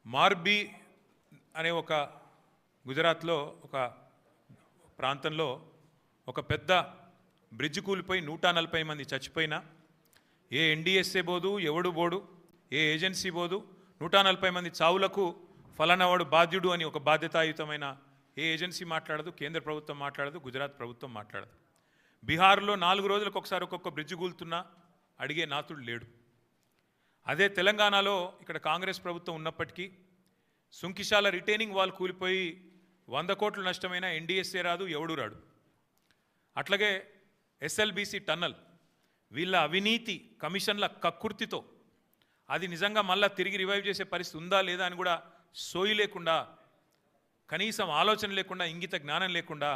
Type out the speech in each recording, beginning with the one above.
మార్బీ అనే ఒక గుజరాత్లో ఒక ప్రాంతంలో ఒక పెద్ద బ్రిడ్జ్ కూలిపోయి 140 మంది చచ్చిపోయినా ఏ ఎన్డీఎస్ఏ బోదు, ఎవడు బోడు, ఏ ఏజెన్సీ బోదు, 140 మంది చావులకు ఫలానావాడు బాధ్యుడు అని ఒక బాధ్యతాయుతమైన ఏ ఏజెన్సీ మాట్లాడదు, కేంద్ర ప్రభుత్వం మాట్లాడదు, గుజరాత్ ప్రభుత్వం మాట్లాడదు. బీహార్లో 4 రోజులకు ఒకసారి ఒక్కొక్క బ్రిడ్జ్ కూలుతున్నా అడిగే నాతుడు లేడు. అదే తెలంగాణలో ఇక్కడ కాంగ్రెస్ ప్రభుత్వం ఉన్నప్పటికీ సుంకిశాల రిటైనింగ్ వాల్ కూలిపోయి 100 కోట్ల నష్టమైన ఎన్డీఎస్ఏ రాదు, ఎవడు రాడు. అట్లాగే ఎస్ఎల్బీసీ టన్నల్ వీళ్ళ అవినీతి కమిషన్ల కక్కుర్తితో అది నిజంగా మళ్ళా తిరిగి రివైవ్ చేసే పరిస్థితి ఉందా లేదా అని కూడా సోయి లేకుండా, కనీసం ఆలోచన లేకుండా, ఇంగిత జ్ఞానం లేకుండా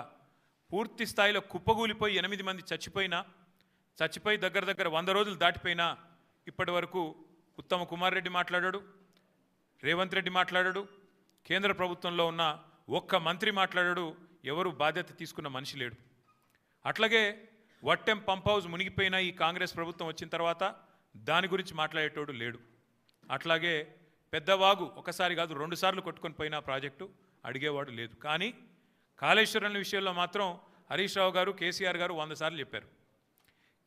పూర్తి స్థాయిలో కుప్పగూలిపోయి 8 మంది చచ్చిపోయి దగ్గర 100 రోజులు దాటిపోయినా ఇప్పటి వరకు ఉత్తమ కుమార్ రెడ్డి మాట్లాడాడు, రేవంత్ రెడ్డి మాట్లాడాడు, కేంద్ర ప్రభుత్వంలో ఉన్న ఒక్క మంత్రి మాట్లాడాడు, ఎవరు బాధ్యత తీసుకున్న మనిషి లేడు. అట్లాగే వట్టెం పంప్ హౌస్ మునిగిపోయిన ఈ కాంగ్రెస్ ప్రభుత్వం వచ్చిన తర్వాత దాని గురించి మాట్లాడేటోడు లేడు. అట్లాగే పెద్దవాగు ఒకసారి కాదు 2 సార్లు కొట్టుకొని పోయిన ప్రాజెక్టు అడిగేవాడు లేదు. కానీ కాళేశ్వరం విషయంలో మాత్రం హరీష్ రావు గారు, కేసీఆర్ గారు 100 సార్లు చెప్పారు.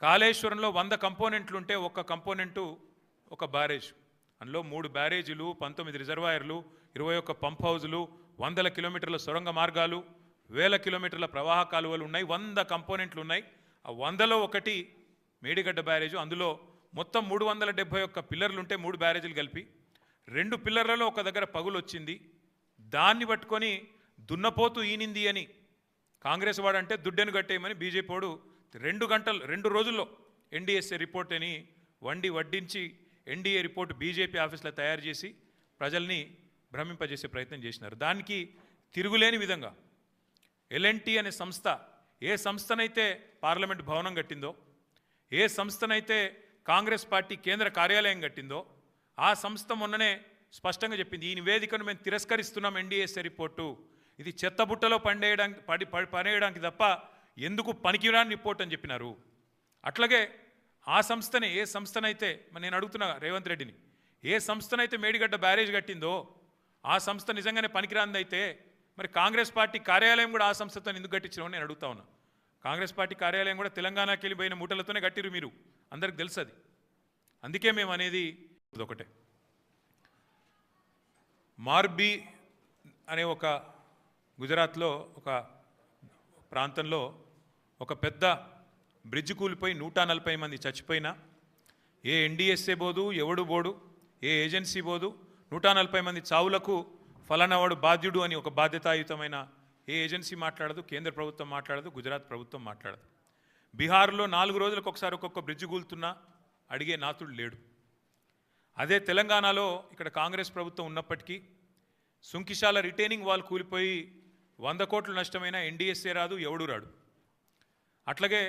కాళేశ్వరంలో 100 కంపోనెంట్లు ఉంటే ఒక్క కంపోనెంటు ఒక బ్యారేజ్, అందులో 3 బ్యారేజీలు, 19 రిజర్వాయర్లు, 21 పంప్ హౌజులు, 100 కిలోమీటర్ల సొరంగ మార్గాలు, 1000 కిలోమీటర్ల ప్రవాహ కాలువలు ఉన్నాయి, 100 కంపోనెంట్లు ఉన్నాయి. ఆ 100లో ఒకటి మేడిగడ్డ బ్యారేజు. అందులో మొత్తం 371 పిల్లర్లు ఉంటే 3 బ్యారేజీలు కలిపి 2 పిల్లర్లలో ఒక దగ్గర పగులు వచ్చింది. దాన్ని పట్టుకొని దున్నపోతూ ఈనింది అని కాంగ్రెస్ వాడంటే దుడ్డెను కట్టేయమని బీజేపీ వాడు 2 రోజుల్లో ఎన్డీఎస్ఏ రిపోర్ట్ అని వడ్డించి ఎన్డీఏ రిపోర్ట్ బీజేపీ ఆఫీస్లో తయారు చేసి ప్రజల్ని భ్రమింపజేసే ప్రయత్నం చేసినారు. దానికి తిరుగులేని విధంగా ఎల్ఎన్టీ అనే సంస్థ ఏ సంస్థనైతే పార్లమెంట్ భవనం కట్టిందో, ఏ సంస్థనైతే కాంగ్రెస్ పార్టీ కేంద్ర కార్యాలయం కట్టిందో ఆ సంస్థ మొన్ననే స్పష్టంగా చెప్పింది, ఈ నివేదికను మేము తిరస్కరిస్తున్నాం, ఎన్డీఎస్ఏ రిపోర్టు ఇది చెత్తబుట్టలో పడేయడానికి తప్ప ఎందుకు పనికిరాని రిపోర్ట్ అని చెప్పినారు. అట్లాగే ఆ సంస్థనే, ఏ సంస్థనైతే నేను అడుగుతున్నా రేవంత్ రెడ్డిని, ఏ సంస్థనైతే మేడిగడ్డ బ్యారేజ్ కట్టిందో ఆ సంస్థ నిజంగానే పనికిరాందైతే మరి కాంగ్రెస్ పార్టీ కార్యాలయం కూడా ఆ సంస్థతో ఎందుకు కట్టించడం నేను అడుగుతా ఉన్నా. కాంగ్రెస్ పార్టీ కార్యాలయం కూడా తెలంగాణకి వెళ్ళిపోయిన మూటలతోనే కట్టిరు, మీరు అందరికి తెలుసు అది. అందుకే మేము అనేది ఒకటే, మార్బీ అనే ఒక గుజరాత్లో ఒక ప్రాంతంలో ఒక పెద్ద బ్రిడ్జ్ కూలిపోయి 140 మంది చచ్చిపోయినా ఏ ఎన్డీఎస్ఏ బోదు, ఎవడు బోడు, ఏ ఏజెన్సీ బోదు, 140 మంది చావులకు ఫలానావాడు బాధ్యుడు అని ఒక బాధ్యతాయుతమైన ఏ ఏజెన్సీ మాట్లాడదు, కేంద్ర ప్రభుత్వం మాట్లాడదు, గుజరాత్ ప్రభుత్వం మాట్లాడదు. బీహార్లో 4 రోజులకు ఒకసారి ఒక్కొక్క బ్రిడ్జ్ కూలుతున్నా అడిగే నాతుడు లేడు. అదే తెలంగాణలో ఇక్కడ కాంగ్రెస్ ప్రభుత్వం ఉన్నప్పటికీ సుంకిశాల రిటైనింగ్ వాల్ కూలిపోయి 100 కోట్ల నష్టమైన ఎన్డీఎస్ఏ రాదు, ఎవడు రాడు. అట్లాగే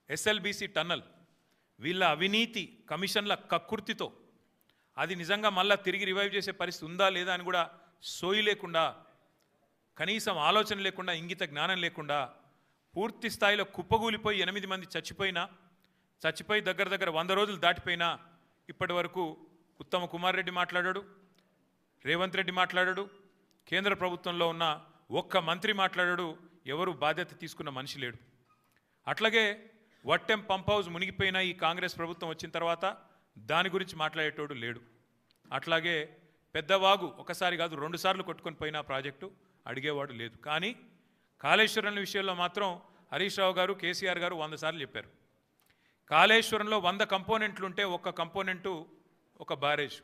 ఎస్ఎల్బీసీ టన్నల్ వీళ్ళ అవినీతి కమిషన్ల కక్కుర్తితో అది నిజంగా మళ్ళా తిరిగి రివైవ్ చేసే పరిస్థితి ఉందా లేదా అని కూడా సోయి లేకుండా, కనీసం ఆలోచన లేకుండా, ఇంగిత జ్ఞానం లేకుండా పూర్తి స్థాయిలో కుప్పగూలిపోయి 8 మంది చచ్చిపోయి దగ్గర 100 రోజులు దాటిపోయినా ఇప్పటి వరకు ఉత్తమ కుమార్ రెడ్డి మాట్లాడాడు, రేవంత్ రెడ్డి మాట్లాడాడు, కేంద్ర ప్రభుత్వంలో ఉన్న ఒక్క మంత్రి మాట్లాడాడు, ఎవరు బాధ్యత తీసుకున్న మనిషి లేడు. అట్లాగే వట్టెం పంప్ హౌస్ మునిగిపోయిన ఈ కాంగ్రెస్ ప్రభుత్వం వచ్చిన తర్వాత దాని గురించి మాట్లాడేటోడు లేడు. అట్లాగే పెద్దవాగు ఒకసారి కాదు 2 సార్లు కొట్టుకొని పోయిన ప్రాజెక్టు అడిగేవాడు లేదు. కానీ కాళేశ్వరం విషయంలో మాత్రం హరీష్ రావు గారు, కేసీఆర్ గారు 100 సార్లు చెప్పారు. కాళేశ్వరంలో 100 కంపోనెంట్లు ఉంటే ఒక్క కంపోనెంటు ఒక బ్యారేజ్,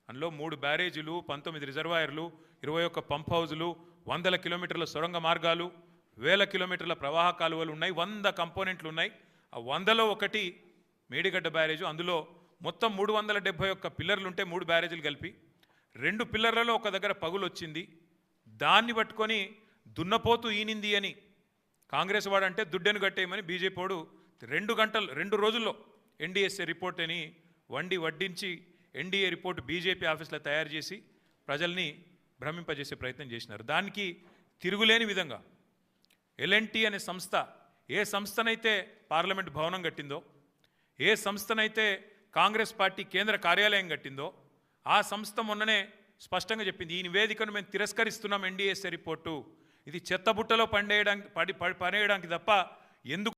అందులో 3 బ్యారేజీలు, 19 రిజర్వాయర్లు, 21 పంప్ హౌజులు, 100 కిలోమీటర్ల సొరంగ మార్గాలు, 1000 కిలోమీటర్ల ప్రవాహ కాలువలు ఉన్నాయి, 100 కంపోనెంట్లు ఉన్నాయి. ఆ 100లో ఒకటి మేడిగడ్డ బ్యారేజు. అందులో మొత్తం 371 పిల్లర్లు ఉంటే 3 బ్యారేజీలు కలిపి 2 పిల్లర్లలో ఒక దగ్గర పగులు వచ్చింది. దాన్ని పట్టుకొని దున్నపోతూ ఈనింది అని కాంగ్రెస్ వాడంటే దుడ్డెను కట్టేయమని బీజేపీ వాడు 2 రోజుల్లో ఎన్డీఎస్ఏ రిపోర్ట్ అని వడ్డించి ఎన్డీఏ రిపోర్ట్ బీజేపీ ఆఫీస్లో తయారు చేసి ప్రజల్ని భ్రమింపజేసే ప్రయత్నం చేసినారు. దానికి తిరుగులేని విధంగా ఎల్ఎన్టీ అనే సంస్థ ఏ సంస్థనైతే పార్లమెంట్ భవనం కట్టిందో, ఏ సంస్థనైతే కాంగ్రెస్ పార్టీ కేంద్ర కార్యాలయం కట్టిందో ఆ సంస్థ మొన్ననే స్పష్టంగా చెప్పింది, ఈ నివేదికను మేము తిరస్కరిస్తున్నాం, ఎన్డీఎస్ఏ రిపోర్టు ఇది చెత్తబుట్టలో పడేయడానికి తప్ప ఎందుకు